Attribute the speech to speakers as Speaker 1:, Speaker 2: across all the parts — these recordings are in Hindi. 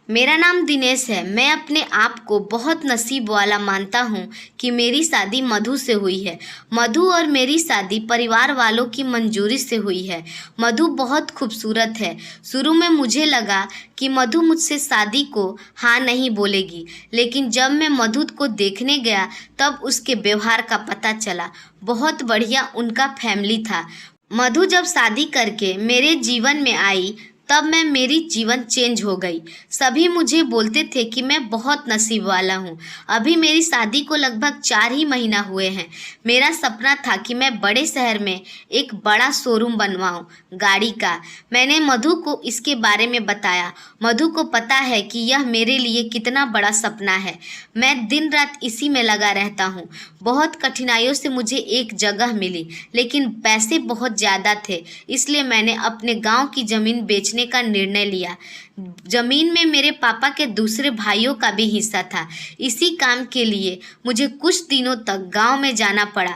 Speaker 1: मेरा नाम दिनेश है। मैं अपने आप को बहुत नसीब वाला मानता हूँ कि मेरी शादी मधु से हुई है। मधु और मेरी शादी परिवार वालों की मंजूरी से हुई है। मधु बहुत खूबसूरत है। शुरू में मुझे लगा कि मधु मुझसे शादी को हाँ नहीं बोलेगी, लेकिन जब मैं मधु को देखने गया तब उसके व्यवहार का पता चला। बहुत बढ़िया उनका फैमिली था। मधु जब शादी करके मेरे जीवन में आई तब मेरी जीवन चेंज हो गई। सभी मुझे बोलते थे कि मैं बहुत नसीब वाला हूँ। अभी मेरी शादी को लगभग 4 ही महीना हुए हैं। मेरा सपना था कि मैं बड़े शहर में एक बड़ा शोरूम बनवाऊँ गाड़ी का। मैंने मधु को इसके बारे में बताया। मधु को पता है कि यह मेरे लिए कितना बड़ा सपना है। मैं दिन रात इसी में लगा रहता हूँ। बहुत कठिनाइयों से मुझे एक जगह मिली, लेकिन पैसे बहुत ज़्यादा थे, इसलिए मैंने अपने गांव की ज़मीन बेचने का निर्णय लिया। जमीन में मेरे पापा के दूसरे भाइयों का भी हिस्सा था। इसी काम के लिए मुझे कुछ दिनों तक गांव में जाना पड़ा।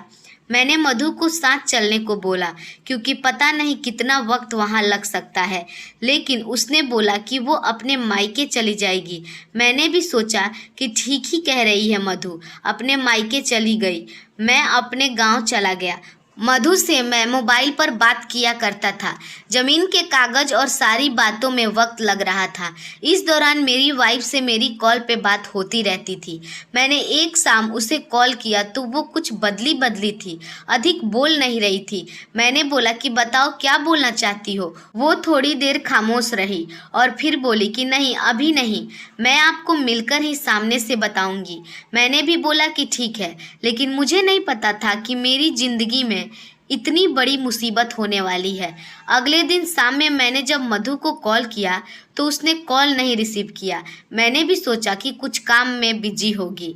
Speaker 1: मैंने मधु को साथ चलने को बोला, क्योंकि पता नहीं कितना वक्त वहां लग सकता है, लेकिन उसने बोला कि वो अपने मायके चली जाएगी। मैंने भी सोचा कि ठीक ही कह रही है मधु। अपने मायके चली गई। मैं अपने गांव चला गया। मधु से मैं मोबाइल पर बात किया करता था। जमीन के कागज और सारी बातों में वक्त लग रहा था। इस दौरान मेरी वाइफ से मेरी कॉल पे बात होती रहती थी। मैंने एक शाम उसे कॉल किया तो वो कुछ बदली बदली थी, अधिक बोल नहीं रही थी। मैंने बोला कि बताओ क्या बोलना चाहती हो। वो थोड़ी देर खामोश रही और फिर बोली कि नहीं, अभी नहीं, मैं आपको मिलकर ही सामने से बताऊंगी। मैंने भी बोला कि ठीक है, लेकिन मुझे नहीं पता था कि मेरी जिंदगी में इतनी बड़ी मुसीबत होने वाली है। अगले दिन शाम में मैंने जब मधु को कॉल किया तो उसने कॉल नहीं रिसीव किया। मैंने भी सोचा कि कुछ काम में बिजी होगी,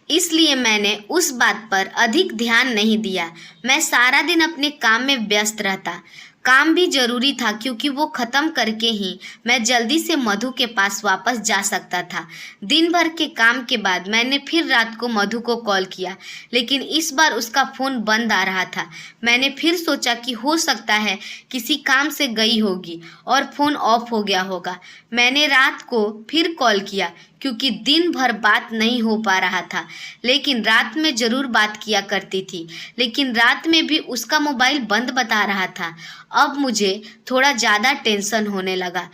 Speaker 1: इसलिए मैंने उस बात पर अधिक ध्यान नहीं दिया। मैं सारा दिन अपने काम में व्यस्त रहता। काम भी जरूरी था, क्योंकि वो ख़त्म करके ही मैं जल्दी से मधु के पास वापस जा सकता था। दिन भर के काम के बाद मैंने फिर रात को मधु को कॉल किया, लेकिन इस बार उसका फ़ोन बंद आ रहा था। मैंने फिर सोचा कि हो सकता है किसी काम से गई होगी और फ़ोन ऑफ हो गया होगा। मैंने रात को फिर कॉल किया, क्योंकि दिन भर बात नहीं हो पा रहा था, लेकिन रात में ज़रूर बात किया करती थी। लेकिन रात में भी उसका मोबाइल बंद बता रहा था। अब मुझे थोड़ा ज़्यादा टेंशन होने लगा,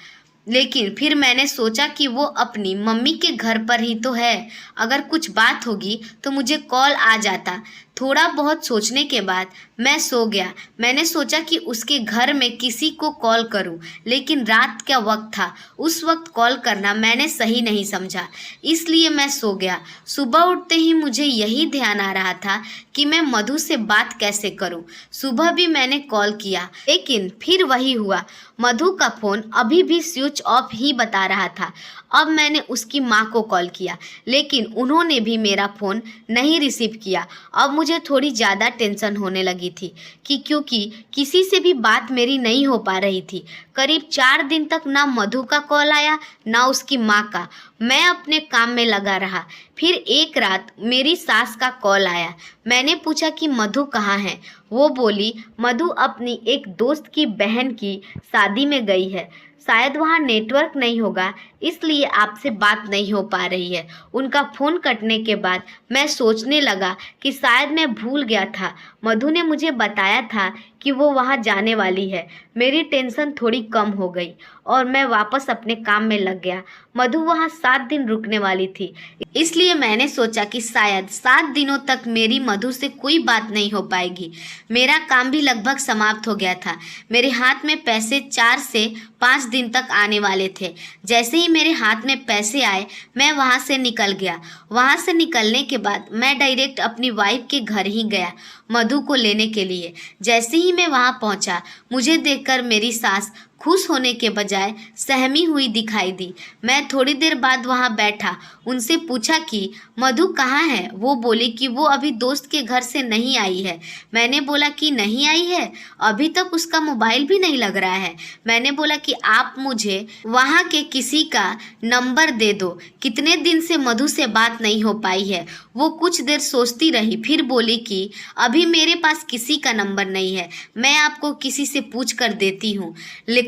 Speaker 1: लेकिन फिर मैंने सोचा कि वो अपनी मम्मी के घर पर ही तो है। अगर कुछ बात होगी तो मुझे कॉल आ जाता। थोड़ा बहुत सोचने के बाद मैं सो गया। मैंने सोचा कि उसके घर में किसी को कॉल करूं, लेकिन रात का वक्त था। उस वक्त कॉल करना मैंने सही नहीं समझा, इसलिए मैं सो गया। सुबह उठते ही मुझे यही ध्यान आ रहा था कि मैं मधु से बात कैसे करूं। सुबह भी मैंने कॉल किया, लेकिन फिर वही हुआ। मधु का फ़ोन अभी भी स्विच ऑफ ही बता रहा था। अब मैंने उसकी माँ को कॉल किया, लेकिन उन्होंने भी मेरा फ़ोन नहीं रिसीव किया। अब मुझे थोड़ी ज़्यादा टेंशन होने लगी थी क्योंकि किसी से भी बात मेरी नहीं हो पा रही थी। करीब 4 दिन तक ना मधु का कॉल आया ना उसकी माँ का। मैं अपने काम में लगा रहा। फिर एक रात मेरी सास का कॉल आया। मैंने पूछा कि मधु कहाँ है। वो बोली मधु अपनी एक दोस्त की बहन की शादी में गई है, शायद वहाँ नेटवर्क नहीं होगा, इसलिए आपसे बात नहीं हो पा रही है। उनका फ़ोन कटने के बाद मैं सोचने लगा कि शायद मैं भूल गया था। मधु ने मुझे बताया था कि वो वहाँ जाने वाली है। मेरी टेंशन थोड़ी कम हो गई और मैं वापस अपने काम में लग गया। मधु वहाँ 7 दिन रुकने वाली थी, इसलिए मैंने सोचा कि शायद 7 दिनों तक मेरी मधु से कोई बात नहीं हो पाएगी। मेरा काम भी लगभग समाप्त हो गया था। मेरे हाथ में पैसे 4 से 5 दिन तक आने वाले थे। जैसे ही मेरे हाथ में पैसे आए मैं वहाँ से निकल गया। वहाँ से निकलने के बाद मैं डायरेक्ट अपनी वाइफ के घर ही गया मधु को लेने के लिए। जैसे ही मैं वहाँ पहुँचा, मुझे देखकर मेरी सास खुश होने के बजाय सहमी हुई दिखाई दी। मैं थोड़ी देर बाद वहाँ बैठा, उनसे पूछा कि मधु कहाँ है। वो बोली कि वो अभी दोस्त के घर से नहीं आई है। मैंने बोला कि नहीं आई है, अभी तक उसका मोबाइल भी नहीं लग रहा है। मैंने बोला कि आप मुझे वहाँ के किसी का नंबर दे दो, कितने दिन से मधु से बात नहीं हो पाई है। वो कुछ देर सोचती रही, फिर बोली कि अभी मेरे पास किसी का नंबर नहीं है, मैं आपको किसी से पूछ कर देती हूँ।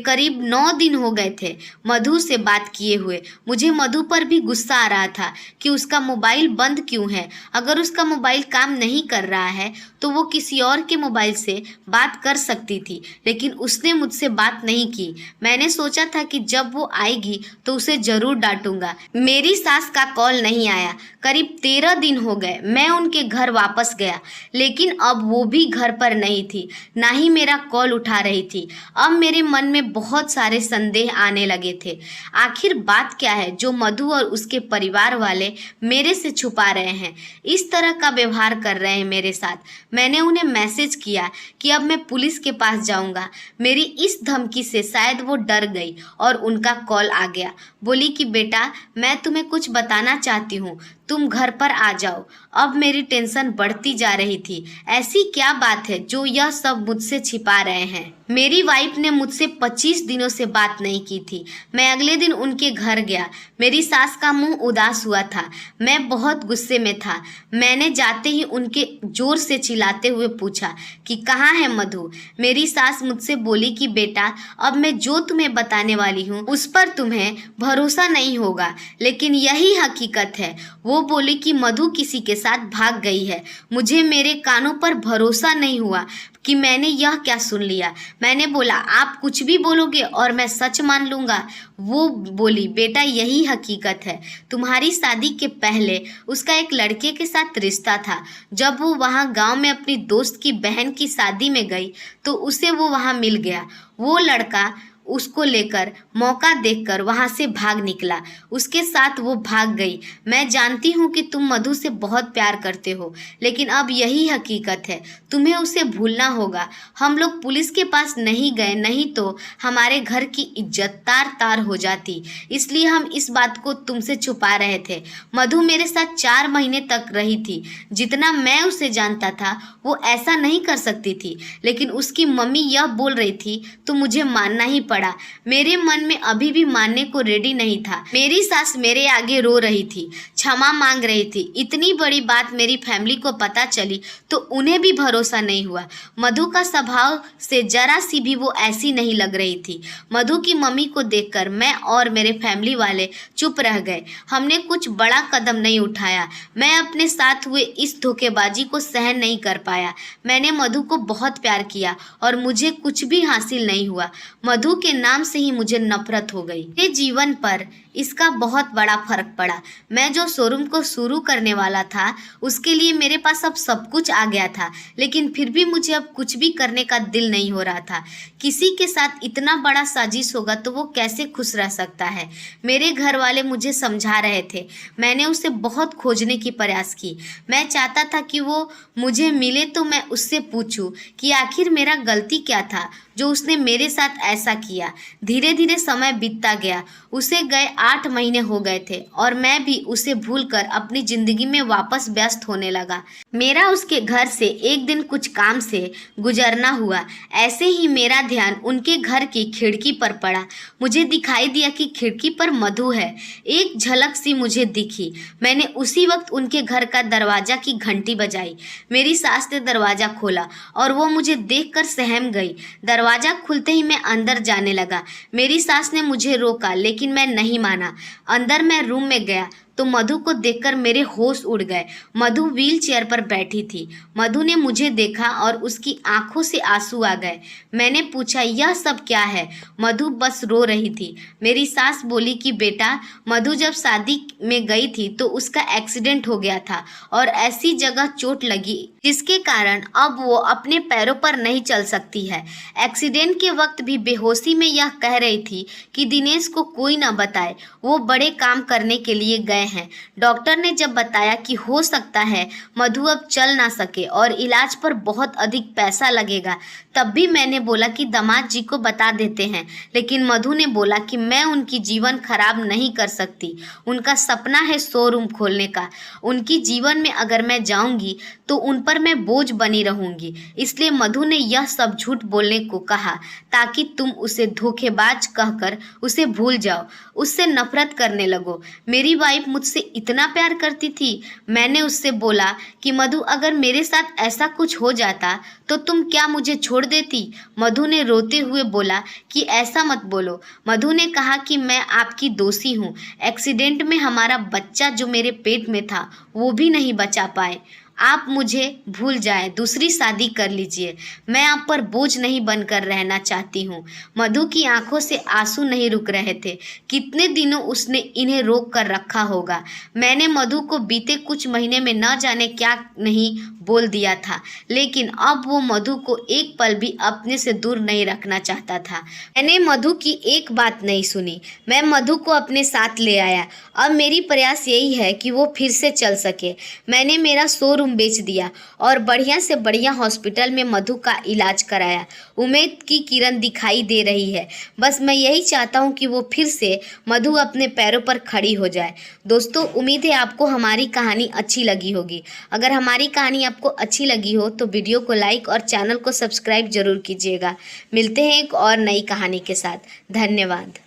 Speaker 1: करीब 9 दिन हो गए थे मधु से बात किए हुए। मुझे मधु पर भी गुस्सा आ रहा था कि उसका मोबाइल बंद क्यों है। अगर उसका मोबाइल काम नहीं कर रहा है तो वो किसी और के मोबाइल से बात कर सकती थी, लेकिन उसने मुझसे बात नहीं की। मैंने सोचा था कि जब वो आएगी तो उसे जरूर डांटूंगा। मेरी सास का कॉल नहीं आया। करीब 13 दिन हो गए। मैं उनके घर वापस गया, लेकिन अब वो भी घर पर नहीं थी, ना ही मेरा कॉल उठा रही थी। अब मेरे मन में बहुत सारे संदेह आने लगे थे। आखिर बात क्या है जो मधु और उसके परिवार वाले मेरे से छुपा रहे हैं, इस तरह का व्यवहार कर रहे हैं मेरे साथ। मैंने उन्हें मैसेज किया कि अब मैं पुलिस के पास जाऊंगा। मेरी इस धमकी से शायद वो डर गई और उनका कॉल आ गया। बोली कि बेटा, मैं तुम्हें कुछ बताना चाहती हूँ, तुम घर पर आ जाओ। अब मेरी टेंशन बढ़ती जा रही थी। ऐसी क्या बात है जो यह सब मुझसे छिपा रहे हैं? मेरी वाइफ ने मुझसे 25 दिनों से बात नहीं की थी। मैं अगले दिन उनके घर गया। मेरी सास का मुंह उदास हुआ था। मैं बहुत गुस्से में था। मैंने जाते ही उनके जोर से चिल्लाते हुए पूछा कि कहाँ है मधु। मेरी सास मुझसे बोली कि बेटा, अब मैं जो तुम्हें बताने वाली हूँ उस पर तुम्हें भरोसा नहीं होगा, लेकिन यही हकीकत है। वो बोली कि मधु किसी के साथ भाग गई है। मुझे मेरे कानों पर भरोसा नहीं हुआ कि मैंने यह क्या सुन लिया। मैंने बोला, आप कुछ भी बोलोगे और मैं सच मान लूँगा। वो बोली, बेटा यही हकीकत है। तुम्हारी शादी के पहले उसका एक लड़के के साथ रिश्ता था। जब वो वहाँ गांव में अपनी दोस्त की बहन की शादी में गई तो उसे वो वहाँ मिल गया। वो लड़का उसको लेकर मौका देखकर वहां से भाग निकला। उसके साथ वो भाग गई। मैं जानती हूँ कि तुम मधु से बहुत प्यार करते हो, लेकिन अब यही हकीकत है। तुम्हें उसे भूलना होगा। हम लोग पुलिस के पास नहीं गए, नहीं तो हमारे घर की इज्जत तार तार हो जाती। इसलिए हम इस बात को तुमसे छुपा रहे थे। मधु मेरे साथ 4 महीने तक रही थी। जितना मैं उसे जानता था वो ऐसा नहीं कर सकती थी, लेकिन उसकी मम्मी यह बोल रही थी तो मुझे मानना ही पड़ा। मेरे मन में अभी भी मानने को रेडी नहीं था। मेरी सास मेरे आगे रो रही थी, क्षमा मांग रही थी। इतनी बड़ी बात मेरी फैमिली को पता चली तो उन्हें भी भरोसा नहीं हुआ। मधु का स्वभाव से जरा सी भी वो ऐसी नहीं लग रही थी। मधु की मम्मी को देखकर मैं और मेरे फैमिली वाले चुप रह गए। हमने कुछ बड़ा कदम नहीं उठाया। मैं अपने साथ हुए इस धोखेबाजी को सहन नहीं कर पाया। मैंने मधु को बहुत प्यार किया और मुझे कुछ भी हासिल नहीं हुआ। मधु के नाम से ही मुझे नफरत हो गई। मेरे जीवन पर इसका बहुत बड़ा फर्क पड़ा। मैं जो शोरूम को शुरू करने वाला था उसके लिए मेरे पास अब सब कुछ आ गया था, लेकिन फिर भी मुझे अब कुछ भी करने का दिल नहीं हो रहा था। किसी के साथ इतना बड़ा साजिश होगा तो वो कैसे खुश रह सकता है। मेरे घर वाले मुझे समझा रहे थे। मैंने उसे बहुत खोजने की प्रयास की। मैं चाहता था कि वो मुझे मिले तो मैं उससे पूछूं कि आखिर मेरा गलती क्या था जो उसने मेरे साथ ऐसा किया। धीरे धीरे समय बीतता गया। उसे गए 8 महीने हो गए थे और मैं भी उसे भूलकर अपनी जिंदगी में वापस व्यस्त होने लगा। मेरा उसके घर से एक दिन कुछ काम से गुजरना हुआ। ऐसे ही मेरा ध्यान उनके घर की खिड़की पर पड़ा। मुझे दिखाई दिया कि खिड़की पर मधु है। एक झलक सी मुझे दिखी। मैंने उसी वक्त उनके घर का दरवाजा की घंटी बजाई। मेरी सास ने दरवाजा खोला और वो मुझे देखकर सहम गई। दरवाजा खुलते ही मैं अंदर जाने लगा। मेरी सास ने मुझे रोका, लेकिन मैं नहीं माना। अंदर मैं रूम में गया तो मधु को देखकर मेरे होश उड़ गए। मधु व्हील चेयर पर बैठी थी। मधु ने मुझे देखा और उसकी आंखों से आंसू आ गए। मैंने पूछा, यह सब क्या है? मधु बस रो रही थी। मेरी सास बोली कि बेटा, मधु जब शादी में गई थी तो उसका एक्सीडेंट हो गया था और ऐसी जगह चोट लगी जिसके कारण अब वो अपने पैरों पर नहीं चल सकती है। एक्सीडेंट के वक्त भी बेहोशी में यह कह रही थी कि दिनेश को कोई ना बताए, वो बड़े काम करने के लिए गए हैं। डॉक्टर ने जब बताया कि हो सकता है मधु अब चल ना सके और इलाज पर बहुत अधिक पैसा लगेगा, तब भी मैंने बोला कि दामाद जी को बता देते हैं। लेकिन मधु ने बोला कि मैं उनकी जीवन खराब नहीं कर सकती। उनका सपना है शोरूम खोलने का। उनकी जीवन में अगर मैं जाऊंगी तो उन पर मैं बोझ बनी रहूंगी। इसलिए मधु ने यह सब झूठ बोलने को कहा ताकि तुम उसे धोखेबाज कहकर उसे भूल जाओ, उससे नफरत करने लगो। मेरी वाइफ मुझसे इतना प्यार करती थी। मैंने उससे बोला कि मधु, अगर मेरे साथ ऐसा कुछ हो जाता तो तुम क्या मुझे छोड़ देती? मधु ने रोते हुए बोला कि ऐसा मत बोलो। मधु ने कहा कि मैं आपकी दोषी हूँ। एक्सीडेंट में हमारा बच्चा जो मेरे पेट में था वो भी नहीं बचा पाए। आप मुझे भूल जाएं, दूसरी शादी कर लीजिए। मैं आप पर बोझ नहीं बनकर रहना चाहती हूँ। मधु की आंखों से आंसू नहीं रुक रहे थे। कितने दिनों उसने इन्हें रोक कर रखा होगा। मैंने मधु को बीते कुछ महीने में न जाने क्या नहीं बोल दिया था, लेकिन अब वो मधु को एक पल भी अपने से दूर नहीं रखना चाहता था। मैंने मधु की एक बात नहीं सुनी। मैं मधु को अपने साथ ले आया। अब मेरी प्रयास यही है कि वो फिर से चल सके। मैंने मेरा शोरूम बेच दिया और बढ़िया से बढ़िया हॉस्पिटल में मधु का इलाज कराया। उम्मीद की किरण दिखाई दे रही है। बस मैं यही चाहता हूँ कि वो फिर से मधु अपने पैरों पर खड़ी हो जाए। दोस्तों, उम्मीद है आपको हमारी कहानी अच्छी लगी होगी। अगर हमारी कहानी आपको अच्छी लगी हो तो वीडियो को लाइक और चैनल को सब्सक्राइब जरूर कीजिएगा। मिलते हैं एक और नई कहानी के साथ। धन्यवाद।